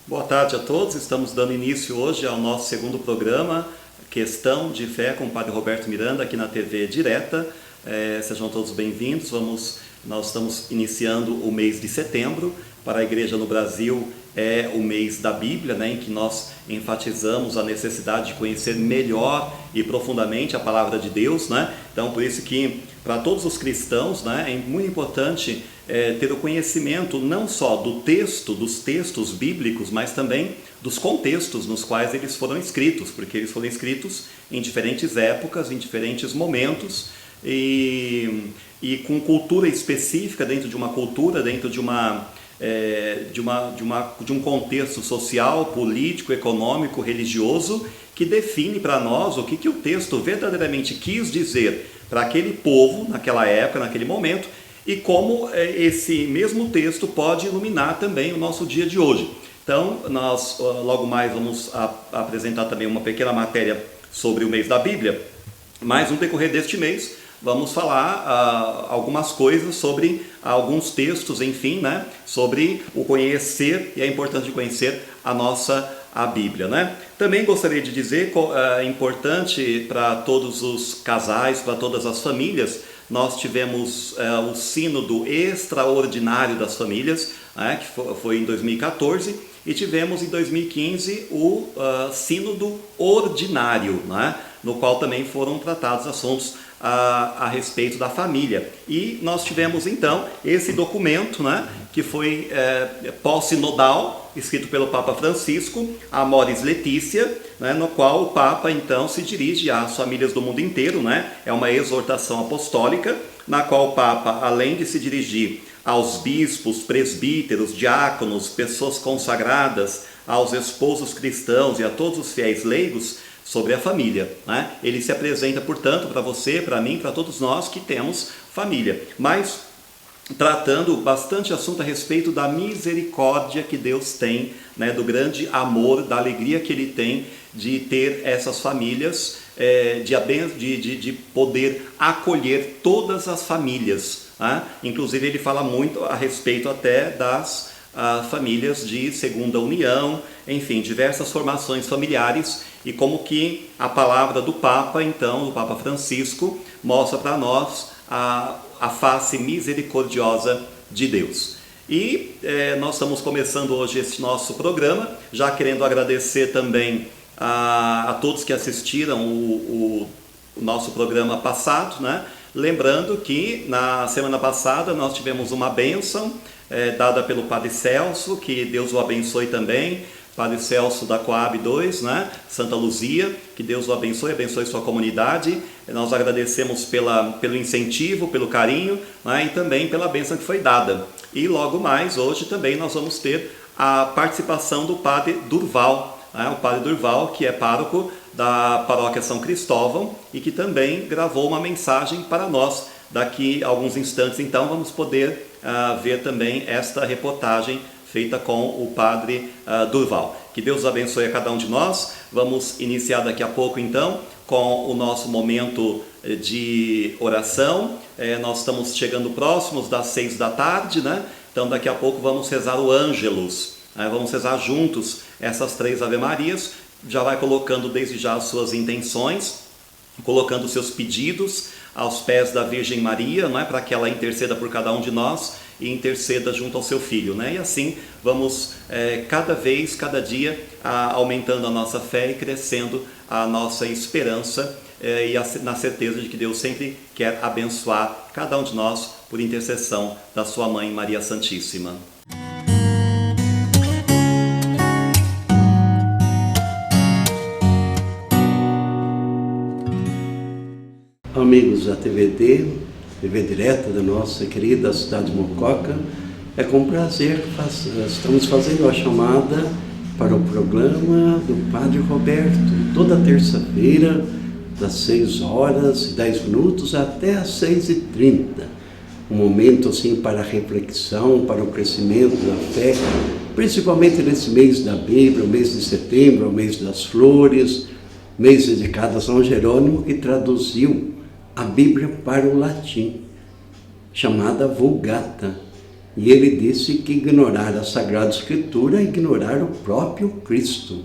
Boa tarde a todos, estamos dando início hoje ao nosso segundo programa, Questão de Fé com o Padre Roberto Miranda, aqui na TV Direta. Sejam todos bem-vindos. Nós estamos iniciando o mês de setembro. Para a Igreja no Brasil é o mês da Bíblia, em que nós enfatizamos a necessidade de conhecer melhor e profundamente a Palavra de Deus. Então, por isso que para todos os cristãos é muito importante ter o conhecimento não só do texto, dos textos bíblicos, mas também dos contextos nos quais eles foram escritos, porque eles foram escritos em diferentes épocas, em diferentes momentos e com cultura específica, dentro de uma cultura, dentro de um contexto social, político, econômico, religioso, que define para nós o que o texto verdadeiramente quis dizer para aquele povo, naquela época, naquele momento, e como esse mesmo texto pode iluminar também o nosso dia de hoje. Então, nós logo mais vamos apresentar também uma pequena matéria sobre o mês da Bíblia, mas no decorrer deste mês vamos falar algumas coisas sobre alguns textos, enfim, sobre o conhecer e a importância de conhecer a Bíblia. Também gostaria de dizer que é importante para todos os casais, para todas as famílias. Nós tivemos o Sínodo Extraordinário das Famílias, que foi em 2014, e tivemos em 2015 o Sínodo Ordinário, no qual também foram tratados assuntos a respeito da família. E nós tivemos então esse documento, que foi pós-sinodal, escrito pelo Papa Francisco, Amoris Laetitia, no qual o Papa então se dirige às famílias do mundo inteiro. É uma exortação apostólica, na qual o Papa, além de se dirigir aos bispos, presbíteros, diáconos, pessoas consagradas, aos esposos cristãos e a todos os fiéis leigos, sobre a família. Ele se apresenta, portanto, para você, para mim, para todos nós que temos família, mas tratando bastante assunto a respeito da misericórdia que Deus tem, do grande amor, da alegria que Ele tem de ter essas famílias, de poder acolher todas as famílias. Inclusive ele fala muito a respeito até das famílias de segunda união, enfim, diversas formações familiares, e como que a palavra do Papa, então, do Papa Francisco, mostra para nós a face misericordiosa de Deus. E nós estamos começando hoje esse nosso programa, já querendo agradecer também a todos que assistiram o nosso programa passado, Lembrando que na semana passada nós tivemos uma bênção dada pelo Padre Celso, que Deus o abençoe também, Padre Celso da Coab 2, Santa Luzia, que Deus o abençoe sua comunidade. Nós agradecemos pelo incentivo, pelo carinho, e também pela bênção que foi dada. E logo mais, hoje também nós vamos ter a participação do Padre Durval, o Padre Durval, que é pároco da Paróquia São Cristóvão e que também gravou uma mensagem para nós. Daqui a alguns instantes, então, vamos poder ver também esta reportagem feita com o Padre Durval. Que Deus abençoe a cada um de nós. Vamos iniciar daqui a pouco, então, com o nosso momento de oração. Nós estamos chegando próximos das 6 da tarde, Então, daqui a pouco vamos rezar o Ângelus. Vamos rezar juntos essas 3 Ave-Marias. Já vai colocando desde já as suas intenções, colocando os seus pedidos aos pés da Virgem Maria, para que ela interceda por cada um de nós e interceda junto ao seu Filho. E assim vamos cada dia aumentando a nossa fé e crescendo a nossa esperança e na certeza de que Deus sempre quer abençoar cada um de nós por intercessão da sua Mãe Maria Santíssima. Amigos da TV Direta da nossa querida cidade de Mococa, é com prazer que estamos fazendo a chamada para o programa do Padre Roberto, toda terça-feira, das 6h10 até as 6h30. Um momento assim para a reflexão, para o crescimento da fé, principalmente nesse mês da Bíblia, o mês de setembro, o mês das flores, mês dedicado a São Jerônimo, que traduziu a Bíblia para o latim, chamada Vulgata. E ele disse que ignorar a Sagrada Escritura é ignorar o próprio Cristo.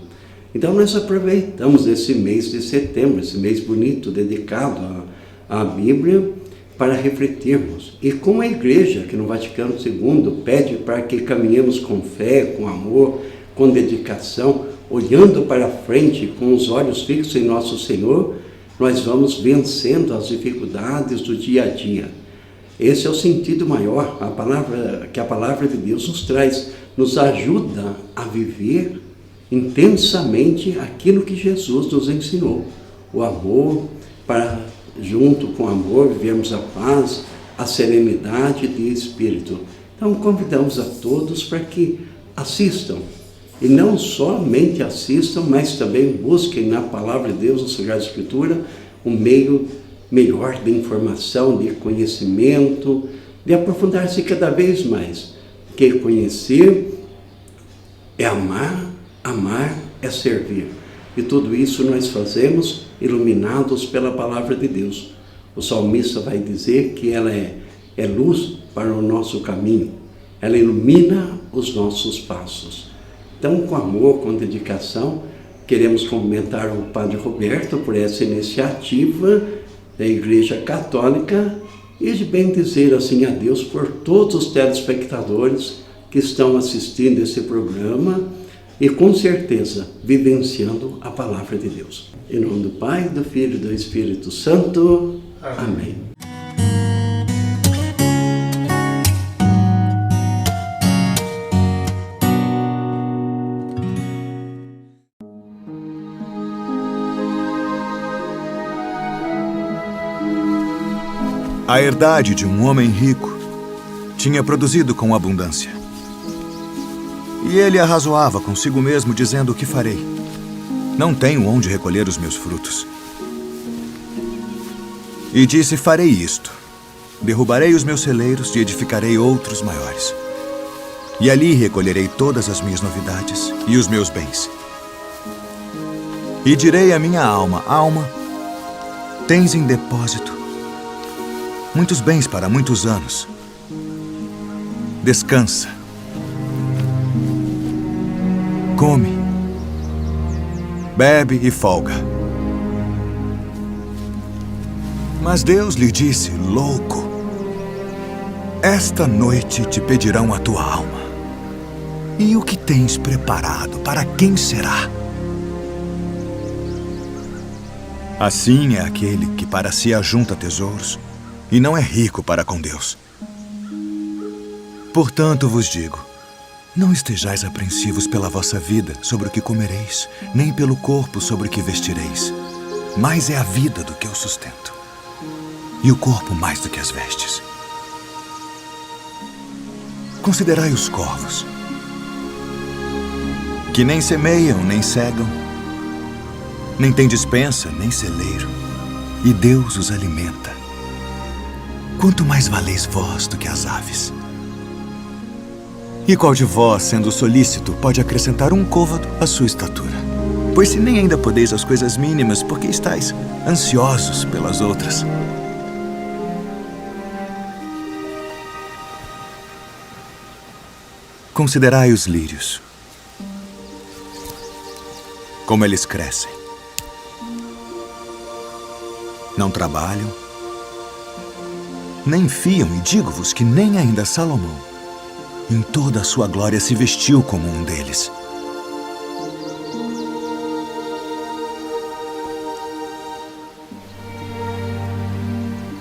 Então nós aproveitamos esse mês de setembro, esse mês bonito dedicado à Bíblia, para refletirmos. E como a Igreja, que no Vaticano II, pede para que caminhemos com fé, com amor, com dedicação, olhando para frente, com os olhos fixos em nosso Senhor, nós vamos vencendo as dificuldades do dia a dia. Esse é o sentido maior, que a palavra de Deus nos traz, nos ajuda a viver intensamente aquilo que Jesus nos ensinou. O amor, para junto com o amor vivermos a paz, a serenidade de espírito. Então convidamos a todos para que assistam, e não somente assistam, mas também busquem na Palavra de Deus, na Sagrada Escritura, um meio melhor de informação, de conhecimento, de aprofundar-se cada vez mais. Porque conhecer é amar, amar é servir. E tudo isso nós fazemos iluminados pela Palavra de Deus. O salmista vai dizer que ela é luz para o nosso caminho. Ela ilumina os nossos passos. Então, com amor, com dedicação, queremos cumprimentar o Padre Roberto por essa iniciativa da Igreja Católica e de bem dizer assim a Deus por todos os telespectadores que estão assistindo esse programa e com certeza vivenciando a Palavra de Deus. Em nome do Pai, do Filho e do Espírito Santo. Amém. A herdade de um homem rico tinha produzido com abundância. E ele arrazoava consigo mesmo, dizendo: o que farei? Não tenho onde recolher os meus frutos. E disse: farei isto. Derrubarei os meus celeiros e edificarei outros maiores. E ali recolherei todas as minhas novidades e os meus bens. E direi à minha alma: alma, tens em depósito muitos bens para muitos anos. Descansa. Come. Bebe e folga. Mas Deus lhe disse: louco, esta noite te pedirão a tua alma. E o que tens preparado, para quem será? Assim é aquele que para si ajunta tesouros e não é rico para com Deus. Portanto vos digo, não estejais apreensivos pela vossa vida sobre o que comereis, nem pelo corpo sobre o que vestireis. Mais é a vida do que o sustento, e o corpo mais do que as vestes. Considerai os corvos, que nem semeiam, nem cegam, nem têm despensa, nem celeiro, e Deus os alimenta. Quanto mais valeis vós do que as aves? E qual de vós, sendo solícito, pode acrescentar um côvado à sua estatura? Pois se nem ainda podeis as coisas mínimas, por que estáis ansiosos pelas outras? Considerai os lírios, como eles crescem. Não trabalham, nem fiam, e digo-vos que nem ainda Salomão, em toda a sua glória, se vestiu como um deles.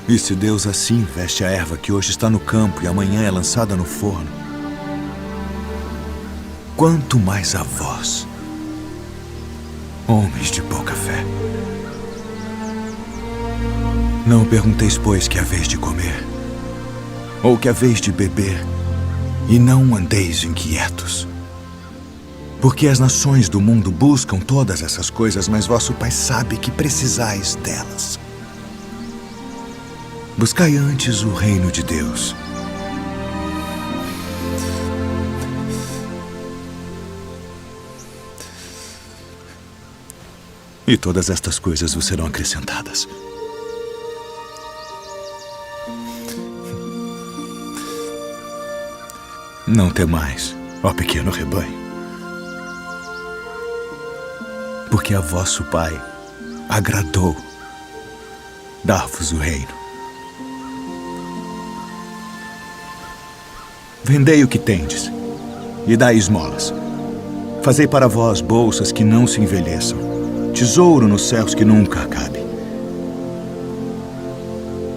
E se Deus assim veste a erva que hoje está no campo e amanhã é lançada no forno, quanto mais a vós, homens de pouca fé. Não pergunteis, pois, que haveis de comer, ou que haveis de beber, e não andeis inquietos. Porque as nações do mundo buscam todas essas coisas, mas vosso Pai sabe que precisais delas. Buscai antes o reino de Deus. E todas estas coisas vos serão acrescentadas. Não temais, ó pequeno rebanho, porque a vosso Pai agradou dar-vos o reino. Vendei o que tendes e dai esmolas. Fazei para vós bolsas que não se envelheçam, tesouro nos céus que nunca acabe,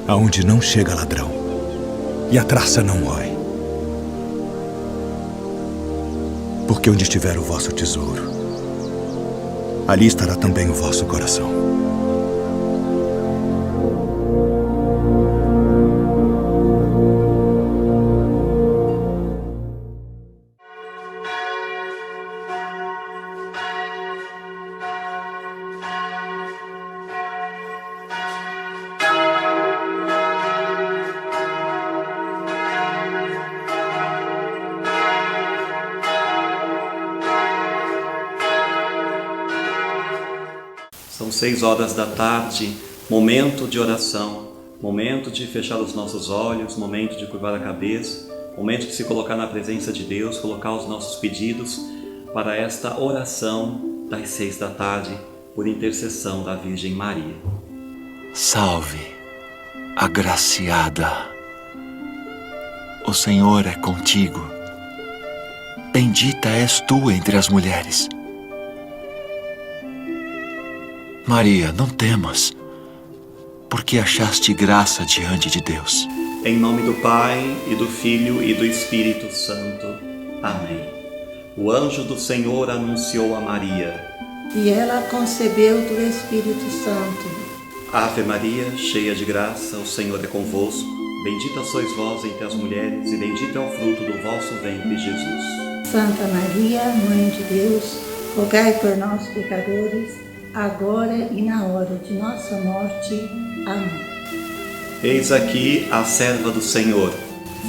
aonde não chega ladrão e a traça não rói. Porque onde estiver o vosso tesouro, ali estará também o vosso coração. São 6 horas da tarde, momento de oração, momento de fechar os nossos olhos, momento de curvar a cabeça, momento de se colocar na presença de Deus, colocar os nossos pedidos para esta oração das 6 da tarde, por intercessão da Virgem Maria. Salve, agraciada, o Senhor é contigo, bendita és tu entre as mulheres. Maria, não temas, porque achaste graça diante de Deus. Em nome do Pai, e do Filho, e do Espírito Santo. Amém. O anjo do Senhor anunciou a Maria. E ela concebeu do Espírito Santo. Ave Maria, cheia de graça, o Senhor é convosco. Bendita sois vós entre as mulheres, e bendito é o fruto do vosso ventre, Jesus. Santa Maria, Mãe de Deus, rogai por nós, pecadores, agora e na hora de nossa morte. Amém. Eis aqui a serva do Senhor.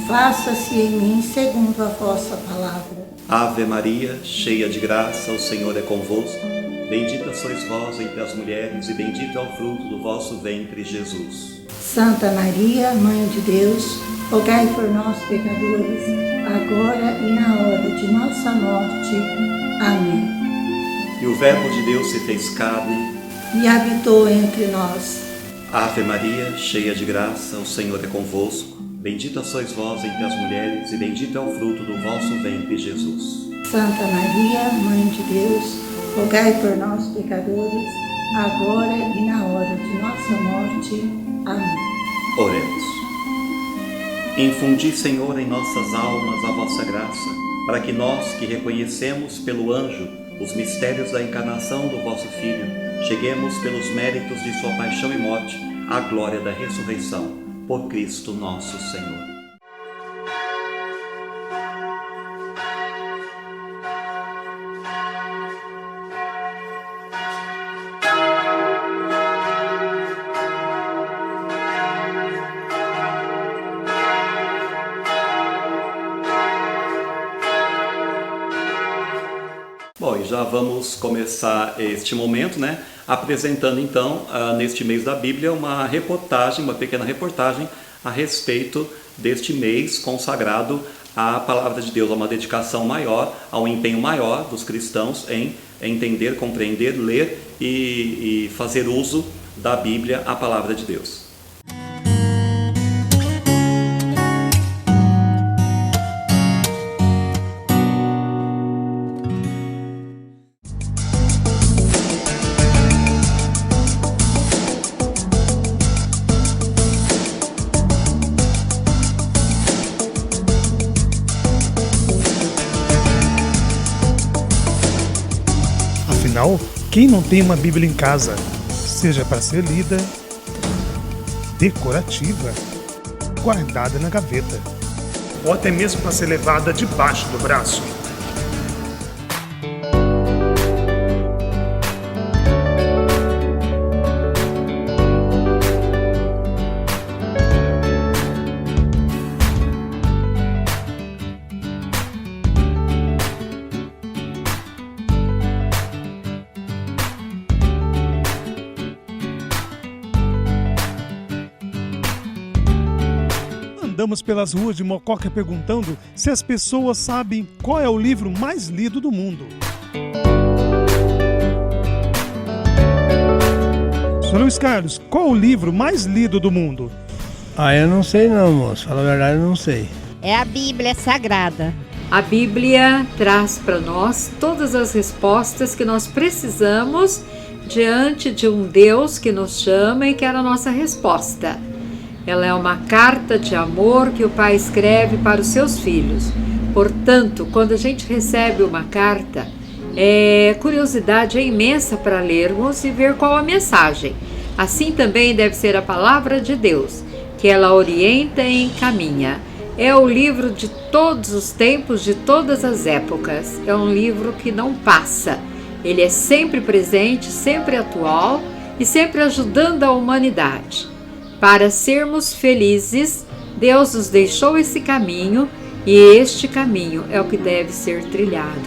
Faça-se em mim segundo a vossa palavra. Ave Maria, cheia de graça, o Senhor é convosco. Bendita sois vós entre as mulheres, e bendito é o fruto do vosso ventre, Jesus. Santa Maria, Mãe de Deus, rogai por nós, pecadores, agora e na hora de nossa morte. Amém. E o Verbo de Deus se fez carne E habitou entre nós. Ave Maria, cheia de graça, o Senhor é convosco. Bendita sois vós entre as mulheres, e bendito é o fruto do vosso ventre, Jesus. Santa Maria, Mãe de Deus, rogai por nós, pecadores, agora e na hora de nossa morte. Amém. Oremos. Infundi, Senhor, em nossas almas a vossa graça, para que nós, que reconhecemos pelo anjo os mistérios da encarnação do vosso Filho, cheguemos pelos méritos de sua paixão e morte à glória da ressurreição, por Cristo nosso Senhor. Bom, e já vamos começar este momento, né? Apresentando então, neste mês da Bíblia, uma pequena reportagem a respeito deste mês consagrado à Palavra de Deus, a uma dedicação maior, a um empenho maior dos cristãos em entender, compreender, ler e fazer uso da Bíblia, a Palavra de Deus. Afinal, quem não tem uma Bíblia em casa, seja para ser lida, decorativa, guardada na gaveta, ou até mesmo para ser levada debaixo do braço? andamos pelas ruas de Mococa perguntando se as pessoas sabem qual é o livro mais lido do mundo. Sr. Luiz Carlos, qual o livro mais lido do mundo? Eu não sei não, moço. Fala a verdade, eu não sei. É a Bíblia Sagrada. A Bíblia traz para nós todas as respostas que nós precisamos diante de um Deus que nos chama e quer a nossa resposta. Ela é uma carta de amor que o Pai escreve para os seus filhos. Portanto, quando a gente recebe uma carta, curiosidade é imensa para lermos e ver qual a mensagem. Assim também deve ser a palavra de Deus, que ela orienta e encaminha. É o livro de todos os tempos, de todas as épocas. É um livro que não passa. Ele é sempre presente, sempre atual e sempre ajudando a humanidade. Para sermos felizes, Deus nos deixou esse caminho e este caminho é o que deve ser trilhado.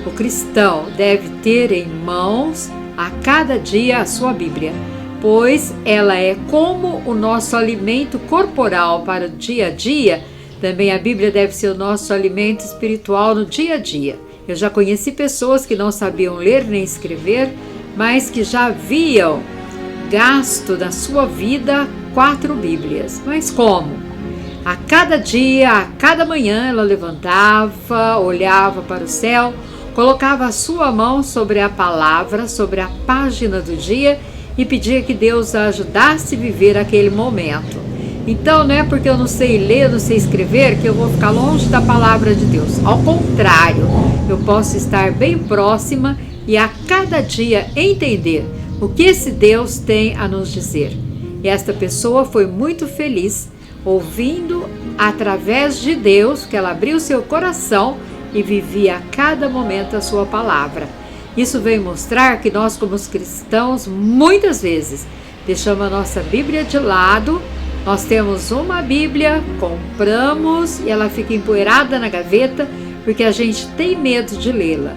O cristão deve ter em mãos a cada dia a sua Bíblia, pois ela é como o nosso alimento corporal para o dia a dia. Também a Bíblia deve ser o nosso alimento espiritual no dia a dia. Eu já conheci pessoas que não sabiam ler nem escrever, mas que já haviam gasto na sua vida 4 Bíblias. Mas como? A cada dia, a cada manhã, ela levantava, olhava para o céu, colocava a sua mão sobre a palavra, sobre a página do dia e pedia que Deus a ajudasse a viver aquele momento. Então não é porque eu não sei ler, não sei escrever, que eu vou ficar longe da palavra de Deus. Ao contrário, eu posso estar bem próxima e a cada dia entender o que esse Deus tem a nos dizer. E esta pessoa foi muito feliz ouvindo através de Deus, que ela abriu seu coração e vivia a cada momento a sua palavra. Isso vem mostrar que nós, como cristãos, muitas vezes deixamos a nossa Bíblia de lado. Nós temos uma Bíblia, compramos e ela fica empoeirada na gaveta porque a gente tem medo de lê-la.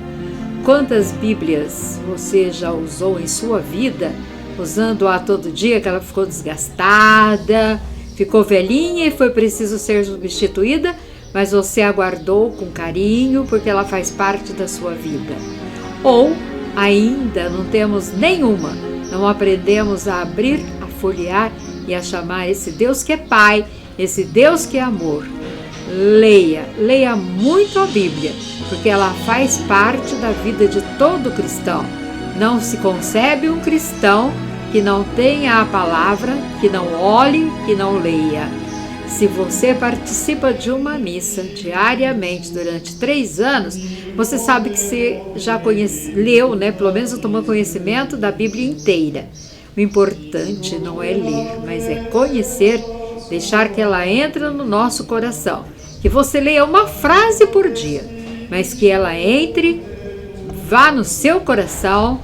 Quantas Bíblias você já usou em sua vida, usando-a todo dia, que ela ficou desgastada, ficou velhinha e foi preciso ser substituída, mas você a guardou com carinho porque ela faz parte da sua vida? Ou ainda não temos nenhuma, não aprendemos a abrir, a folhear e a chamar esse Deus que é Pai, esse Deus que é amor. Leia muito a Bíblia, porque ela faz parte da vida de todo cristão. Não se concebe um cristão que não tenha a palavra, que não olhe, que não leia. Se você participa de uma missa diariamente durante 3 anos, você sabe que você já leu, pelo menos tomou conhecimento da Bíblia inteira. O importante não é ler, mas é conhecer, deixar que ela entre no nosso coração. Que você leia uma frase por dia, mas que ela entre, vá no seu coração,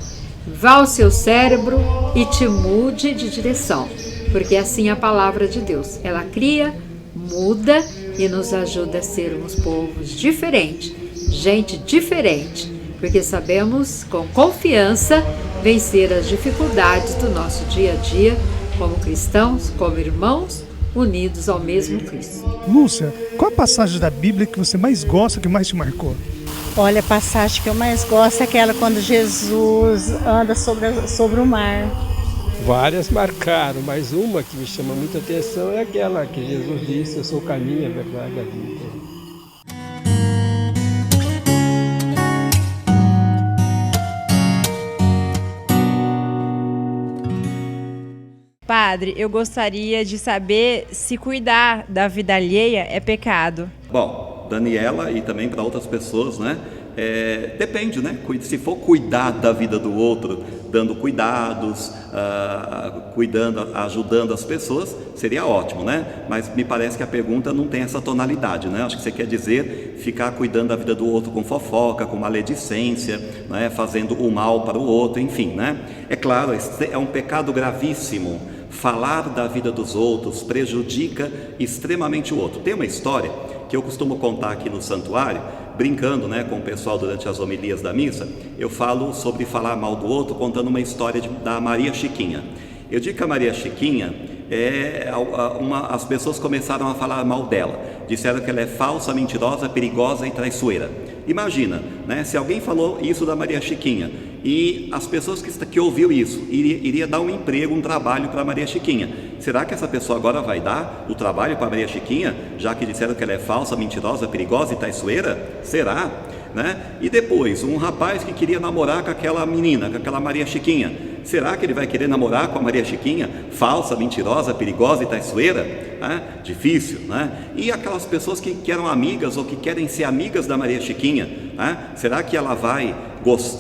vá ao seu cérebro e te mude de direção. Porque assim é a palavra de Deus. Ela cria, muda e nos ajuda a sermos povos diferentes, gente diferente. Porque sabemos com confiança vencer as dificuldades do nosso dia a dia como cristãos, como irmãos, unidos ao mesmo Cristo. Lúcia, qual a passagem da Bíblia que você mais gosta, que mais te marcou? Olha, a passagem que eu mais gosto é aquela quando Jesus anda sobre o mar. Várias marcaram, mas uma que me chama muita atenção é aquela que Jesus disse: eu sou o caminho, a verdade e a vida. Padre, eu gostaria de saber se cuidar da vida alheia é pecado. Bom, Daniela e também para outras pessoas, depende, Se for cuidar da vida do outro, dando cuidados, ajudando as pessoas, seria ótimo, Mas me parece que a pergunta não tem essa tonalidade, Acho que você quer dizer ficar cuidando da vida do outro com fofoca, com maledicência, fazendo o mal para o outro, enfim, É claro, é um pecado gravíssimo. Falar da vida dos outros prejudica extremamente o outro. Tem uma história que eu costumo contar aqui no santuário, brincando com o pessoal durante as homilias da missa. Eu falo sobre falar mal do outro, contando uma história da Maria Chiquinha. Eu digo que a Maria Chiquinha as pessoas começaram a falar mal dela. Disseram que ela é falsa, mentirosa, perigosa e traiçoeira. Imagina, né, se alguém falou isso da Maria Chiquinha e as pessoas que ouviu isso iria dar um emprego, um trabalho para Maria Chiquinha. Será que essa pessoa agora vai dar o trabalho para Maria Chiquinha, já que disseram que ela é falsa, mentirosa, perigosa e traiçoeira? Será? Né? E depois, um rapaz que queria namorar com aquela menina, com aquela Maria Chiquinha, será que ele vai querer namorar com a Maria Chiquinha, falsa, mentirosa, perigosa e traiçoeira? Difícil, né? E aquelas pessoas que eram amigas ou que querem ser amigas da Maria Chiquinha, né? Será que ela vai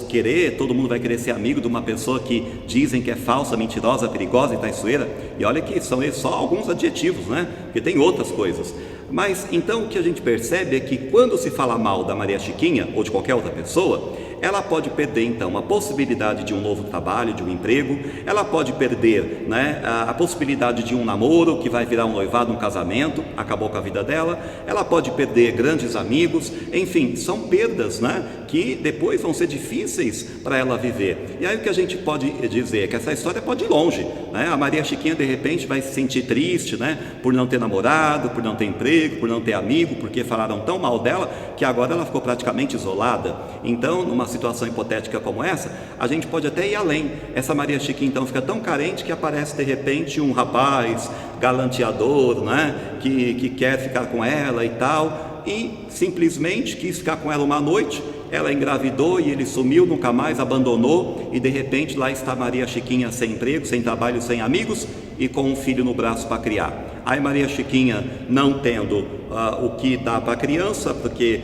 querer, todo mundo vai querer ser amigo de uma pessoa que dizem que é falsa, mentirosa, perigosa e traiçoeira? E olha que são só alguns adjetivos, né? Porque tem outras coisas. Mas então o que a gente percebe é que quando se fala mal da Maria Chiquinha ou de qualquer outra pessoa, ela pode perder então a possibilidade de um novo trabalho, de um emprego, ela pode perder, né, a possibilidade de um namoro que vai virar um noivado, um casamento, acabou com a vida dela, ela pode perder grandes amigos, enfim, são perdas, né, que depois vão ser difíceis para ela viver. E aí o que a gente pode dizer é que essa história pode ir longe, né? A Maria Chiquinha de repente vai se sentir triste, né, por não ter namorado, por não ter emprego, por não ter amigo, porque falaram tão mal dela que agora ela ficou praticamente isolada. Então, numa situação hipotética como essa, a gente pode até ir além. Essa Maria Chiquinha então fica tão carente que aparece de repente um rapaz galanteador, né, que quer ficar com ela e tal, e simplesmente quis ficar com ela uma noite. Ela engravidou e ele sumiu, nunca mais, abandonou, e de repente lá está Maria Chiquinha sem emprego, sem trabalho, sem amigos e com um filho no braço para criar. Aí Maria Chiquinha não tendo o que dá para a criança, porque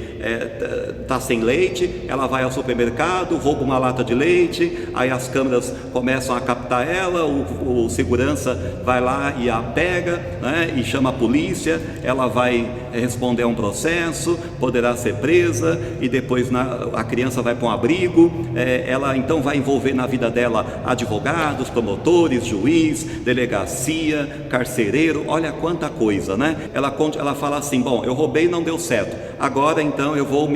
está sem leite, ela vai ao supermercado, rouba uma lata de leite, aí as câmeras começam a captar ela, o segurança vai lá e a pega, né, e chama a polícia, ela vai responder a um processo, poderá ser presa, e depois a criança vai para um abrigo, ela então vai envolver na vida dela advogados, promotores, juiz, delegacia, carcereiro, olha quanta coisa, né? Ela fala assim: bom, eu roubei e não deu certo, agora então eu vou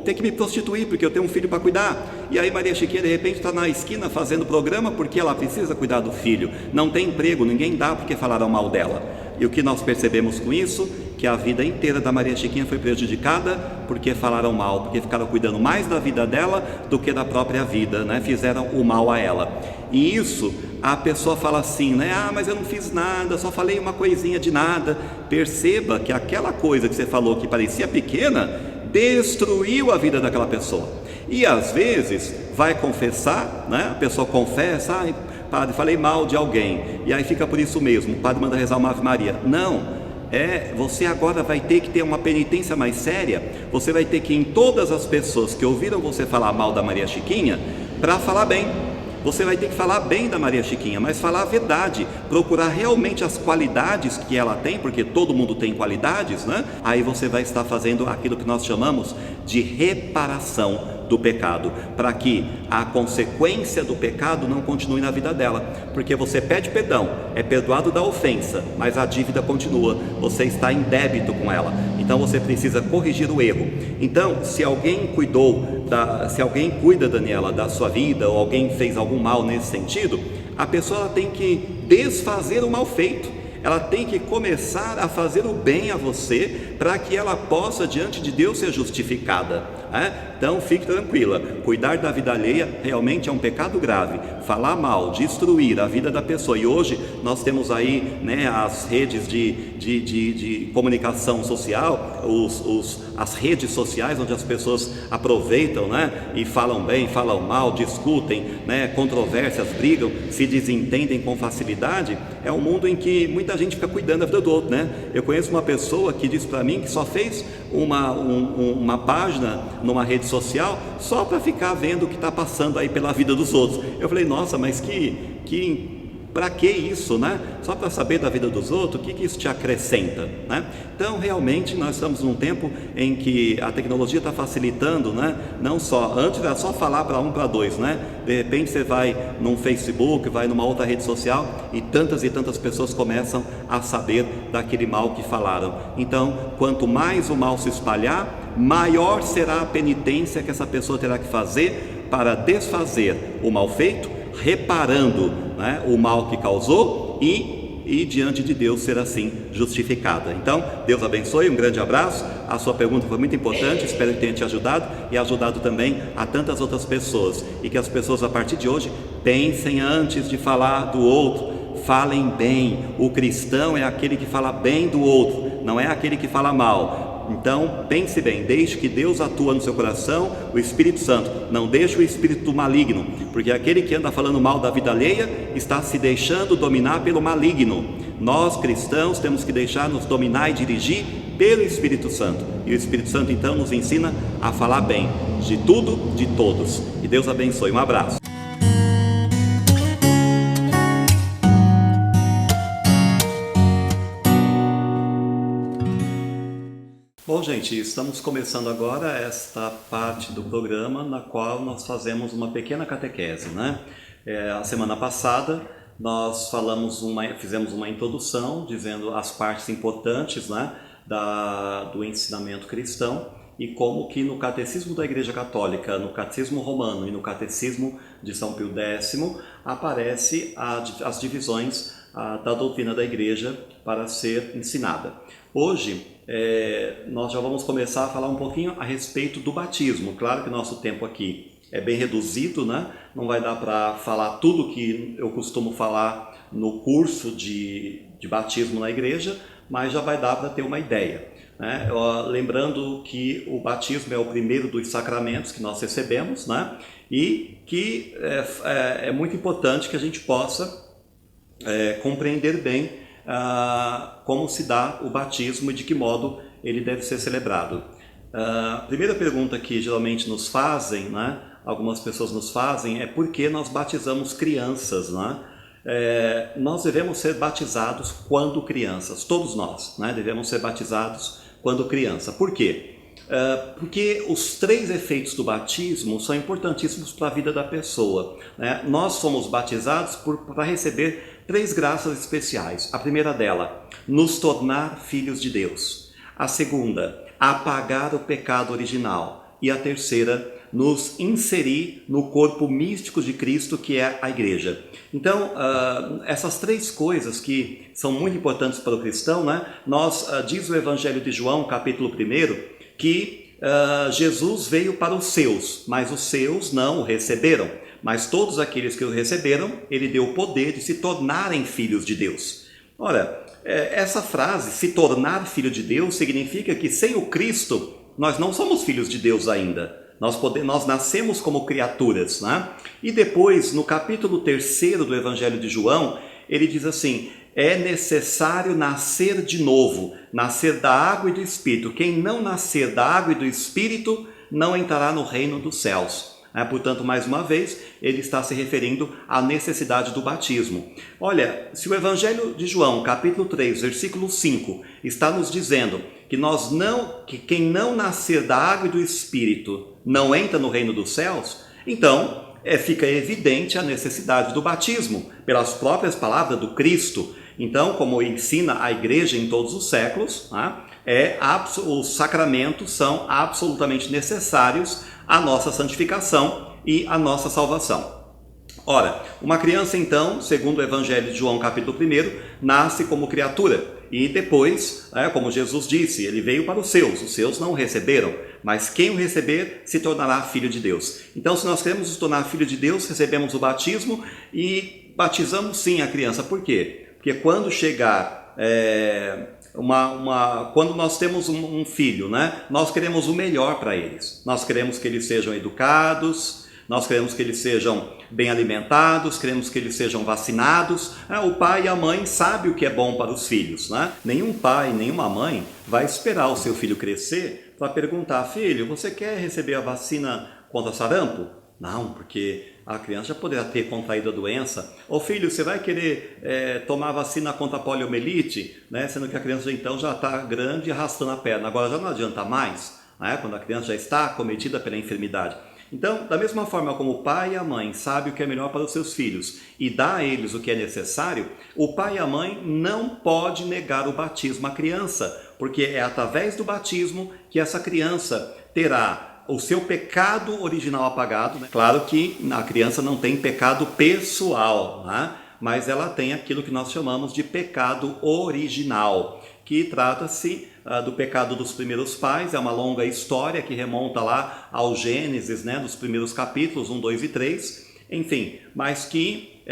ter que me prostituir porque eu tenho um filho para cuidar. E aí Maria Chiquinha de repente está na esquina fazendo programa porque ela precisa cuidar do filho, não tem emprego, ninguém dá porque falaram mal dela. E o que nós percebemos com isso? Que a vida inteira da Maria Chiquinha foi prejudicada porque falaram mal, porque ficaram cuidando mais da vida dela do que da própria vida, né? Fizeram o mal a ela. E isso, a pessoa fala assim, né? Mas eu não fiz nada, só falei uma coisinha de nada. Perceba que aquela coisa que você falou que parecia pequena destruiu a vida daquela pessoa. E às vezes vai confessar, né? A pessoa confessa: padre, falei mal de alguém, e aí fica por isso mesmo, o padre manda rezar uma Ave Maria. Não, você agora vai ter que ter uma penitência mais séria. Você vai ter que ir em todas as pessoas que ouviram você falar mal da Maria Chiquinha para falar bem. Você vai ter que falar bem da Maria Chiquinha, mas falar a verdade, procurar realmente as qualidades que ela tem, porque todo mundo tem qualidades, né? Aí você vai estar fazendo aquilo que nós chamamos de reparação do pecado, para que a consequência do pecado não continue na vida dela, porque você pede perdão, é perdoado da ofensa, mas a dívida continua, você está em débito com ela, então você precisa corrigir o erro. Então, se alguém cuida, Daniela, da sua vida, ou alguém fez algum mal nesse sentido, a pessoa tem que desfazer o mal feito. Ela tem que começar a fazer o bem a você, para que ela possa diante de Deus ser justificada, né? Então fique tranquila, cuidar da vida alheia realmente é um pecado grave. Falar mal, destruir a vida da pessoa. E hoje nós temos aí, né, as redes de comunicação social, as redes sociais onde as pessoas aproveitam, né, e falam bem, falam mal, discutem, né, controvérsias, brigam, se desentendem com facilidade. É um mundo em que muita gente fica cuidando da vida do outro, né? Eu conheço uma pessoa que disse para mim que só fez uma página numa rede social só para ficar vendo o que está passando aí pela vida dos outros. Eu falei: nossa, mas para que isso, né? Só para saber da vida dos outros, o que isso te acrescenta, né? Então, realmente, nós estamos num tempo em que a tecnologia está facilitando, né? Não só, antes era só falar para 1, para 2, né? De repente você vai num Facebook, vai numa outra rede social e tantas pessoas começam a saber daquele mal que falaram. Então, quanto mais o mal se espalhar, maior será a penitência que essa pessoa terá que fazer para desfazer o mal feito, reparando, né, o mal que causou pecou e diante de Deus ser assim justificada. Então, Deus abençoe, um grande abraço. A sua pergunta foi muito importante, espero que tenha te ajudado e ajudado também a tantas outras pessoas. E que as pessoas a partir de hoje pensem antes de falar do outro, falem bem. O cristão é aquele que fala bem do outro, não é aquele que fala mal. Então, pense bem, deixe que Deus atua no seu coração, o Espírito Santo, não deixe o espírito maligno, porque aquele que anda falando mal da vida alheia está se deixando dominar pelo maligno. Nós, cristãos, temos que deixar-nos dominar e dirigir pelo Espírito Santo, e o Espírito Santo então nos ensina a falar bem de tudo, de todos. E Deus abençoe, um abraço. Bom, gente, estamos começando agora esta parte do programa na qual nós fazemos uma pequena catequese, né? A semana passada nós fizemos uma introdução dizendo as partes importantes, né, do ensinamento cristão e como que no Catecismo da Igreja Católica, no Catecismo Romano e no Catecismo de São Pio X aparece as divisões da doutrina da Igreja para ser ensinada. Hoje nós já vamos começar a falar um pouquinho a respeito do batismo. Claro que nosso tempo aqui é bem reduzido, né? Não vai dar para falar tudo que eu costumo falar no curso de batismo na igreja, mas já vai dar para ter uma ideia, né? Lembrando que o batismo é o primeiro dos sacramentos que nós recebemos, né? E que é muito importante que a gente possa compreender bem como se dá o batismo e de que modo ele deve ser celebrado. A primeira pergunta que geralmente nos fazem, né, algumas pessoas nos fazem, é por que nós batizamos crianças, né? Nós devemos ser batizados quando crianças, todos nós, né, devemos ser batizados quando criança. Por quê? Porque os 3 efeitos do batismo são importantíssimos para a vida da pessoa, né? Nós somos batizados para receber 3 graças especiais. A primeira dela, nos tornar filhos de Deus. A segunda, apagar o pecado original. E a terceira, nos inserir no corpo místico de Cristo, que é a igreja. Então, essas 3 coisas que são muito importantes para o cristão, né? Diz o Evangelho de João, capítulo 1, que Jesus veio para os seus, mas os seus não o receberam. Mas todos aqueles que o receberam, ele deu o poder de se tornarem filhos de Deus. Ora, essa frase, se tornar filho de Deus, significa que sem o Cristo, nós não somos filhos de Deus ainda. Nós nascemos como criaturas, né? E depois, no capítulo 3 do Evangelho de João, ele diz assim: é necessário nascer de novo, nascer da água e do Espírito. Quem não nascer da água e do Espírito, não entrará no reino dos céus. Portanto, mais uma vez, ele está se referindo à necessidade do batismo. Olha, se o Evangelho de João, capítulo 3, versículo 5, está nos dizendo que quem não nascer da água e do Espírito não entra no reino dos céus, então fica evidente a necessidade do batismo, pelas próprias palavras do Cristo. Então, como ensina a igreja em todos os séculos, os sacramentos são absolutamente necessários à nossa santificação e à nossa salvação. Ora, uma criança então, segundo o Evangelho de João capítulo 1, nasce como criatura e depois, como Jesus disse, ele veio para os seus não o receberam, mas quem o receber se tornará filho de Deus. Então, se nós queremos nos tornar filho de Deus, recebemos o batismo e batizamos sim a criança. Por quê? Porque quando chegar quando nós temos um filho, né, nós queremos o melhor para eles. Nós queremos que eles sejam educados, nós queremos que eles sejam bem alimentados, queremos que eles sejam vacinados. O pai e a mãe sabem o que é bom para os filhos, né? Nenhum pai, nenhuma mãe vai esperar o seu filho crescer para perguntar: filho, você quer receber a vacina contra sarampo? Não, porque a criança já poderá ter contraído a doença. Ou filho, você vai querer tomar a vacina contra a poliomielite, né? Sendo que a criança então já está grande e arrastando a perna. Agora já não adianta mais, né? Quando a criança já está acometida pela enfermidade. Então, da mesma forma como o pai e a mãe sabem o que é melhor para os seus filhos e dá a eles o que é necessário, o pai e a mãe não podem negar o batismo à criança, porque é através do batismo que essa criança terá o seu pecado original apagado, né? Claro que a criança não tem pecado pessoal, né? Mas ela tem aquilo que nós chamamos de pecado original, que trata-se do pecado dos primeiros pais. É uma longa história que remonta lá ao Gênesis, né, dos primeiros capítulos 1, 2 e 3, enfim, mas que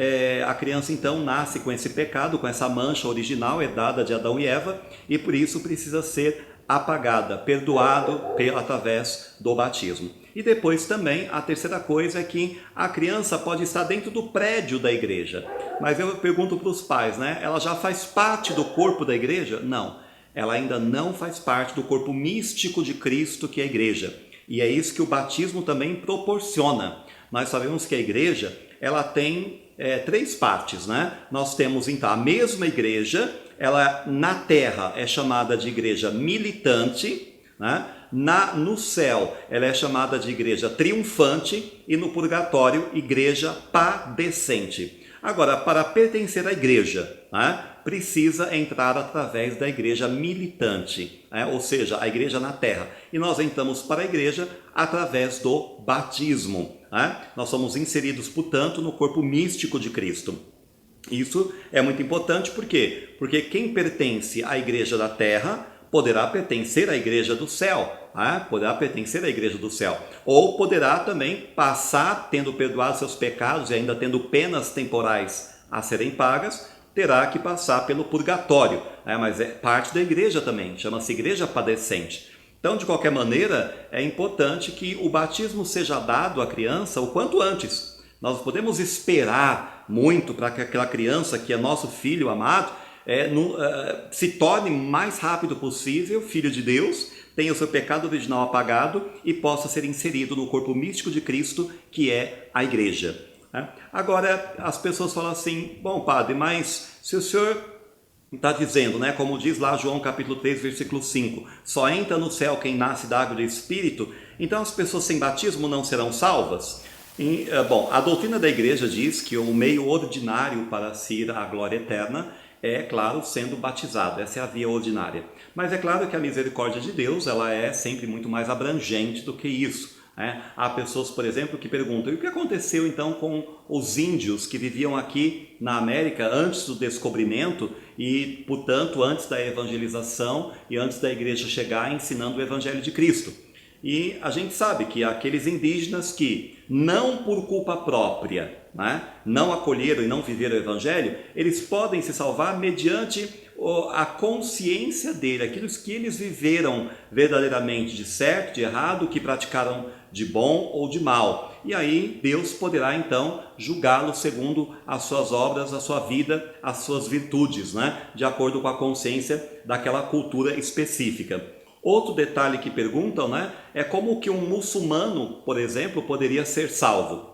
a criança então nasce com esse pecado, com essa mancha original herdada de Adão e Eva, e por isso precisa ser apagada, perdoado através do batismo. E depois também a terceira coisa é que a criança pode estar dentro do prédio da igreja, mas eu pergunto para os pais, né? Ela já faz parte do corpo da igreja? Não, ela ainda não faz parte do corpo místico de Cristo, que é a igreja. E é isso que o batismo também proporciona. Nós sabemos que a igreja, ela tem 3 partes, né? Nós temos então a mesma igreja, ela na terra é chamada de igreja militante, né? No céu ela é chamada de igreja triunfante e no purgatório igreja padecente. Agora, para pertencer à igreja, né, precisa entrar através da igreja militante, né, ou seja, a igreja na terra. E nós entramos para a igreja através do batismo. Né? Nós somos inseridos, portanto, no corpo místico de Cristo. Isso é muito importante, por quê? Porque quem pertence à igreja da terra poderá pertencer à igreja do céu, né? Poderá pertencer à igreja do céu, ou poderá também passar, tendo perdoado seus pecados e ainda tendo penas temporais a serem pagas, terá que passar pelo purgatório, né? Mas é parte da igreja também, chama-se igreja padecente. Então, de qualquer maneira, é importante que o batismo seja dado à criança o quanto antes. Nós podemos esperar muito para que aquela criança, que é nosso filho amado, se torne o mais rápido possível filho de Deus, tenha o seu pecado original apagado e possa ser inserido no corpo místico de Cristo, que é a igreja. Agora, as pessoas falam assim, bom padre, mas se o senhor está dizendo, né, como diz lá João capítulo 3, versículo 5, só entra no céu quem nasce da água do Espírito, então as pessoas sem batismo não serão salvas? Bom, a doutrina da igreja diz que o meio ordinário para se ir à glória eterna é, claro, sendo batizado. Essa é a via ordinária. Mas é claro que a misericórdia de Deus, ela é sempre muito mais abrangente do que isso. Né? Há pessoas, por exemplo, que perguntam, e o que aconteceu então com os índios que viviam aqui na América antes do descobrimento e, portanto, antes da evangelização e antes da igreja chegar ensinando o evangelho de Cristo? E a gente sabe que aqueles indígenas que não por culpa própria, né, não acolheram e não viveram o evangelho, eles podem se salvar mediante a consciência dele, aquilo que eles viveram verdadeiramente de certo, de errado, que praticaram de bom ou de mal. E aí Deus poderá então julgá-lo segundo as suas obras, a sua vida, as suas virtudes, né, de acordo com a consciência daquela cultura específica. Outro detalhe que perguntam, né, é como que um muçulmano, por exemplo, poderia ser salvo.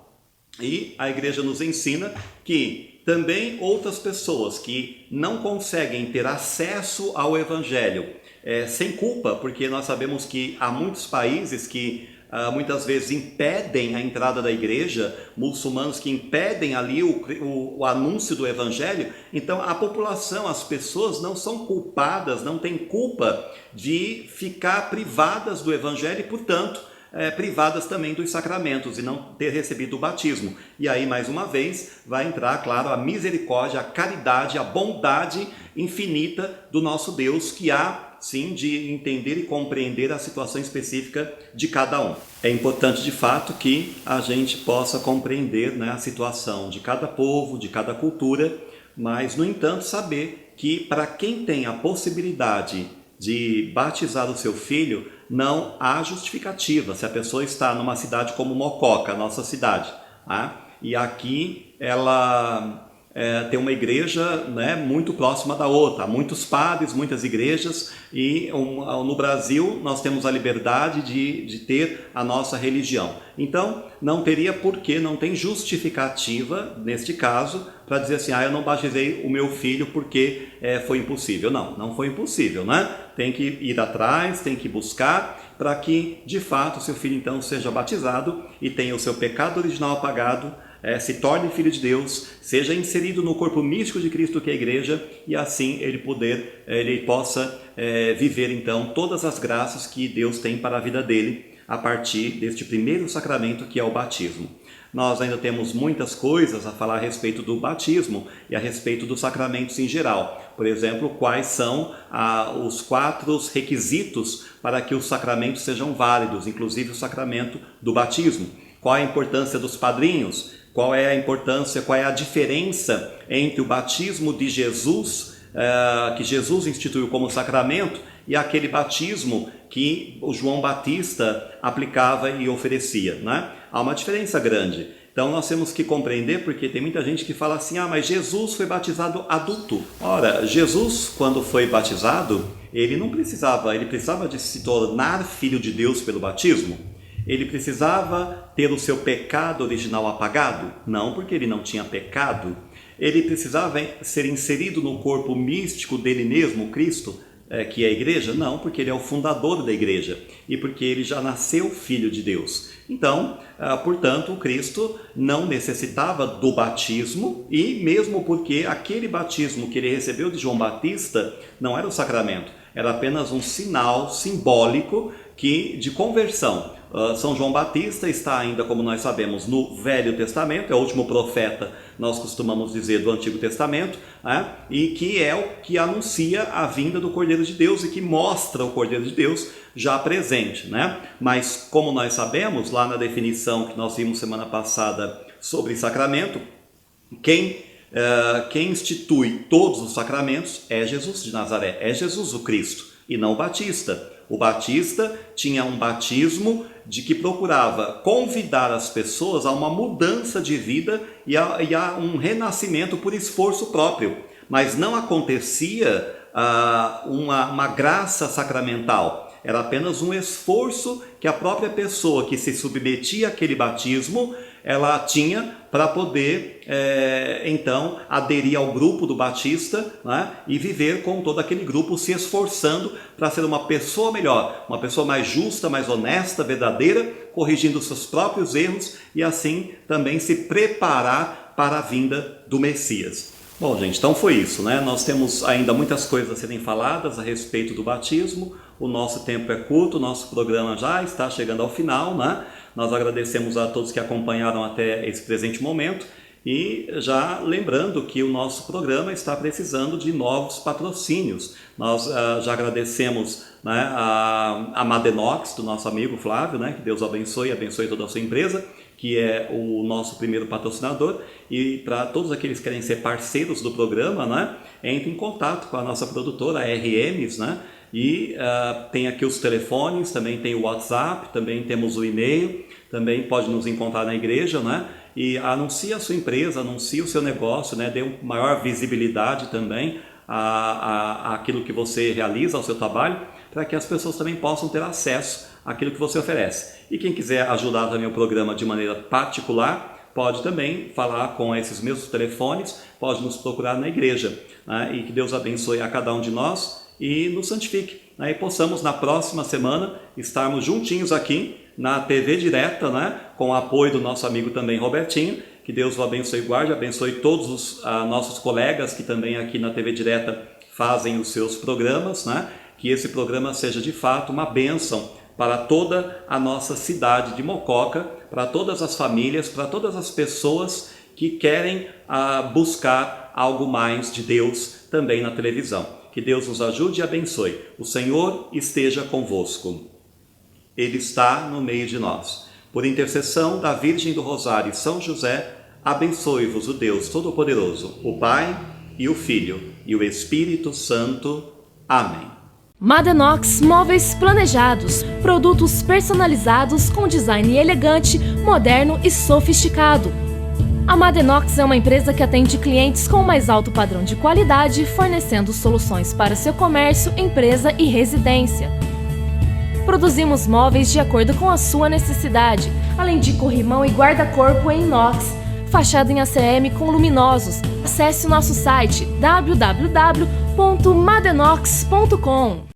E a igreja nos ensina que também outras pessoas que não conseguem ter acesso ao evangelho sem culpa, porque nós sabemos que há muitos países que muitas vezes impedem a entrada da igreja, muçulmanos que impedem ali o anúncio do evangelho. Então a população, as pessoas não são culpadas, não têm culpa de ficar privadas do evangelho e, portanto, privadas também dos sacramentos e não ter recebido o batismo. E aí, mais uma vez, vai entrar, claro, a misericórdia, a caridade, a bondade infinita do nosso Deus, que há sim de entender e compreender a situação específica de cada um. É importante de fato que a gente possa compreender, né, a situação de cada povo, de cada cultura, mas no entanto saber que para quem tem a possibilidade de batizar o seu filho, não há justificativa. Se a pessoa está numa cidade como Mococa, nossa cidade, e aqui ela tem uma igreja, né, muito próxima da outra, há muitos padres, muitas igrejas, e no Brasil nós temos a liberdade de ter a nossa religião. Então não teria porquê, não tem justificativa neste caso para dizer assim, eu não batizei o meu filho porque foi impossível. Não foi impossível, né? Tem que ir atrás, tem que buscar para que de fato o seu filho então seja batizado e tenha o seu pecado original apagado, se torne filho de Deus, seja inserido no corpo místico de Cristo, que é a igreja, e assim ele possa viver então todas as graças que Deus tem para a vida dele, a partir deste primeiro sacramento que é o batismo. Nós ainda temos muitas coisas a falar a respeito do batismo e a respeito dos sacramentos em geral. Por exemplo, quais são os 4 requisitos para que os sacramentos sejam válidos, inclusive o sacramento do batismo. Qual a importância dos padrinhos? Qual é a importância, qual é a diferença entre o batismo de Jesus, que Jesus instituiu como sacramento, e aquele batismo que o João Batista aplicava e oferecia, né? Há uma diferença grande. Então nós temos que compreender, porque tem muita gente que fala assim, mas Jesus foi batizado adulto. Ora, Jesus, quando foi batizado, ele precisava de se tornar filho de Deus pelo batismo. Ele precisava ter o seu pecado original apagado? Não, porque ele não tinha pecado. Ele precisava ser inserido no corpo místico dele mesmo, Cristo, que é a igreja? Não, porque ele é o fundador da igreja e porque ele já nasceu filho de Deus. Então, portanto, o Cristo não necessitava do batismo, e mesmo porque aquele batismo que ele recebeu de João Batista não era o sacramento, era apenas um sinal simbólico de conversão. São João Batista está ainda, como nós sabemos, no Velho Testamento, é o último profeta, nós costumamos dizer, do Antigo Testamento, e que é o que anuncia a vinda do Cordeiro de Deus e que mostra o Cordeiro de Deus já presente, né? Mas como nós sabemos, lá na definição que nós vimos semana passada sobre sacramento, quem institui todos os sacramentos é Jesus de Nazaré, é Jesus o Cristo, e não o Batista. O Batista tinha um batismo de que procurava convidar as pessoas a uma mudança de vida e a um renascimento por esforço próprio. Mas não acontecia uma graça sacramental. Era apenas um esforço que a própria pessoa que se submetia àquele batismo ela tinha para poder, então, aderir ao grupo do Batista, né, e viver com todo aquele grupo, se esforçando para ser uma pessoa melhor, uma pessoa mais justa, mais honesta, verdadeira, corrigindo seus próprios erros e assim também se preparar para a vinda do Messias. Bom, gente, então foi isso, né? Nós temos ainda muitas coisas a serem faladas a respeito do batismo, o nosso tempo é curto, o nosso programa já está chegando ao final, né? Nós agradecemos a todos que acompanharam até esse presente momento e já lembrando que o nosso programa está precisando de novos patrocínios. Nós já agradecemos, né, a Madenox, do nosso amigo Flávio, né? Que Deus abençoe toda a sua empresa, que é o nosso primeiro patrocinador, e para todos aqueles que querem ser parceiros do programa, né, entre em contato com a nossa produtora, a RMs, né, e tem aqui os telefones, também tem o WhatsApp, também temos o e-mail, também pode nos encontrar na igreja, né, e anuncie a sua empresa, anuncie o seu negócio, né, dê maior visibilidade também àquilo que você realiza, ao seu trabalho, para que as pessoas também possam ter acesso àquilo que você oferece. E quem quiser ajudar também o programa de maneira particular, pode também falar com esses mesmos telefones, pode nos procurar na igreja, né? E que Deus abençoe a cada um de nós e nos santifique, né? E possamos na próxima semana estarmos juntinhos aqui na TV Direta, né? Com o apoio do nosso amigo também Robertinho. Que Deus o abençoe e guarde, abençoe todos os nossos colegas que também aqui na TV Direta fazem os seus programas, né? Que esse programa seja de fato uma bênção para toda a nossa cidade de Mococa, para todas as famílias, para todas as pessoas que querem buscar algo mais de Deus também na televisão. Que Deus nos ajude e abençoe. O Senhor esteja convosco. Ele está no meio de nós. Por intercessão da Virgem do Rosário e São José, abençoe-vos o Deus Todo-Poderoso, o Pai e o Filho e o Espírito Santo. Amém. Madenox Móveis Planejados, produtos personalizados com design elegante, moderno e sofisticado. A Madenox é uma empresa que atende clientes com o mais alto padrão de qualidade, fornecendo soluções para seu comércio, empresa e residência. Produzimos móveis de acordo com a sua necessidade, além de corrimão e guarda-corpo em inox, fachada em ACM com luminosos. Acesse o nosso site www.madenox.com.